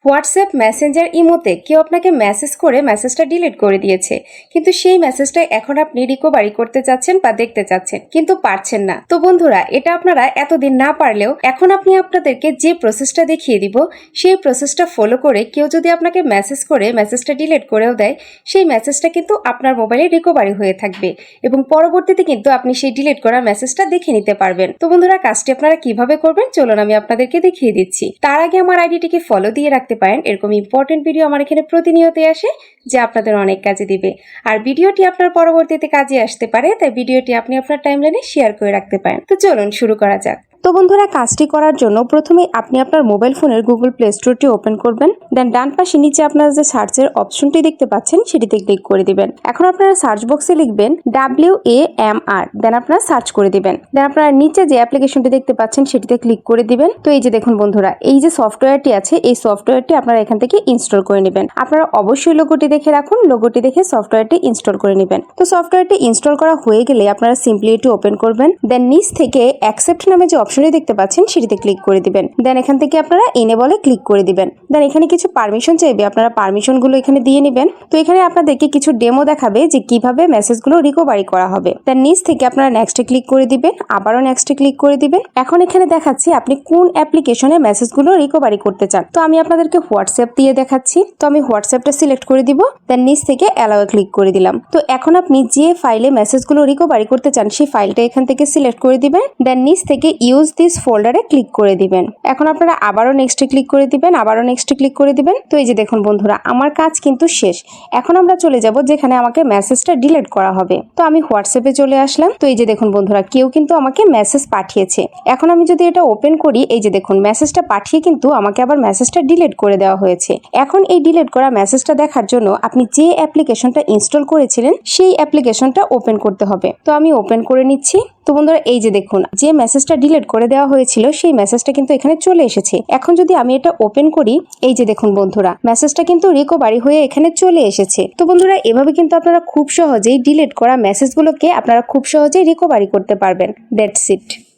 WhatsApp, Messenger, ইমোতে কেউ আপনাকে মেসেজ করে মেসেজটা ডিলিট করে দিয়েছে, কিন্তু সেই মেসেজটা এখন আপনি রিকভারি করতে চাচ্ছেন বা দেখতে চাচ্ছেন, কিন্তু পারছেন না। তো বন্ধুরা, এটা আপনারা এতদিন না পারলেও এখন আপনি আপনাদেরকে যে প্রসেসটা দেখিয়ে দিব, সেই প্রসেসটা ফলো করে কেউ যদি আপনাকে মেসেজ করে মেসেজটা ডিলিট করেও দেয়, সেই মেসেজটা কিন্তু আপনার মোবাইলে রিকভারি হয়ে থাকবে এবং পরবর্তীতে কিন্তু আপনি সেই ডিলিট করা মেসেজটা দেখে নিতে পারবেন। তো বন্ধুরা, কাজটি আপনারা কিভাবে করবেন চলুন আমি আপনাদেরকে দেখিয়ে দিচ্ছি। তার আগে আমার আইডিটিকে ফলো দিয়ে রাখতে পারেন। এরকম ইম্পর্টেন্ট ভিডিও আমার এখানে প্রতিনিয়তই আসে, যা আপনাদের অনেক কাজে দিবে। আর ভিডিওটি আপনার পরবর্তীতে কাজে আসতে পারে, তাই ভিডিওটি আপনি আপনার টাইমলাইনে শেয়ার করে রাখতে পারেন। তো চলুন শুরু করা যাক। তো বন্ধুরা, কাজটি করার জন্য প্রথমে আপনি আপনার মোবাইল ফোনের গুগল প্লে স্টোরটি ওপেন করবেন। দেন ডান পাশে নিচে আপনারা যে সার্চের অপশনটি দেখতে পাচ্ছেন সেটিতে ক্লিক করে দিবেন। এখন আপনারা সার্চ বক্সে লিখবেন WAMR, দেন আপনারা সার্চ করে দিবেন। দেন আপনারা নিচে যে অ্যাপ্লিকেশনটি দেখতে পাচ্ছেন সেটিতে ক্লিক করে দিবেন। তো এই যে দেখুন বন্ধুরা, এই যে সফটওয়্যারটি আছে, এই সফটওয়্যারটি আপনারা এখান থেকে ইনস্টল করে নেবেন। আপনারা অবশ্যই লোগোটি দেখে রাখুন, লোগোটি দেখে সফটওয়্যারটি ইনস্টল করে নেবেন। তো সফটওয়্যারটি ইনস্টল করা হয়ে গেলে আপনারা সিম্পলি এটি ওপেন করবেন। দেন নিচ থেকে অ্যাকসেপ্ট নামে যে অপশনটি দেখতে পাচ্ছেন সেটিতে ক্লিক করে দিবেন। দেন এখান থেকে আপনারা এনেবলে ক্লিক করে দিবেন। দেন এখানে কিছু পারমিশন চাইবে, আপনারা পারমিশনগুলো এখানে দিয়ে নেবেন। তো এখানে আপনাদেরকে কিছু ডেমো দেখাবে যে কিভাবে মেসেজগুলো রিকভারি করা হবে। দেন নিচ থেকে আপনারা নেক্সটে ক্লিক করে দিবেন, আবারও নেক্সটে ক্লিক করে দিবেন। এখন এখানে দেখাচ্ছি আপনি কোন অ্যাপ্লিকেশনে মেসেজগুলো রিকভারি করতে চান। তো আমি আপনাদেরকে হোয়াটসঅ্যাপ দিয়ে দেখাচ্ছি। তো আমি হোয়াটসঅ্যাপটা সিলেক্ট করে দিব। দেন নিচ থেকে অ্যালাও ক্লিক করে দিলাম। তো এখন আপনি যে ফাইলে মেসেজগুলো রিকভারি করতে চান সেই ফাইলটা এখান থেকে সিলেক্ট করে দিবেন। দেন নিচ থেকে ইউজ দিস ফোল্ডারে ক্লিক করে দিবেন। এখন আপনারা আবারও নেক্সটে ক্লিক করে দিবেন, আবারও নেক্সটে ক্লিক করে দিবেন। তো এই যে দেখুন বন্ধুরা, আমার কাজ কিন্তু শেষ। এখন আমরা চলে যাব যেখানে আমাকে মেসেজটা ডিলিট করা হবে। তো আমি হোয়াটসঅ্যাপে চলে আসলাম। তো এই যে দেখুন বন্ধুরা, কেউ কিন্তু আমাকে মেসেজ পাঠিয়েছে। এখন আমি যদি এটা ওপেন করি, এই যে দেখুন মেসেজটা পাঠিয়ে কিন্তু আমাকে আবার মেসেজটা ডিলিট করে দেওয়া হয়েছে। এখন এই ডিলিট করা মেসেজটা দেখার জন্য আপনি যে অ্যাপ্লিকেশনটা ইনস্টল করেছিলেন সেই অ্যাপ্লিকেশনটা ওপেন করতে হবে। তো আমি ওপেন করে নিচ্ছি। তো বন্ধুরা, এই যে দেখুন যে মেসেজটা ডিলিট করে দেওয়া হয়েছিল সেই মেসেজটা কিন্তু এখানে চলে এসেছে। এখন যদি আমি এটা ওপেন করি, এই যে দেখুন বন্ধুরা, মেসেজটা কিন্তু রিকভারি হয়ে এখানে চলে এসেছে। তো বন্ধুরা, এভাবে কিন্তু আপনারা খুব সহজেই ডিলিট করা মেসেজগুলোকে আপনারা খুব সহজেই রিকভারি করতে পারবেন। That's it.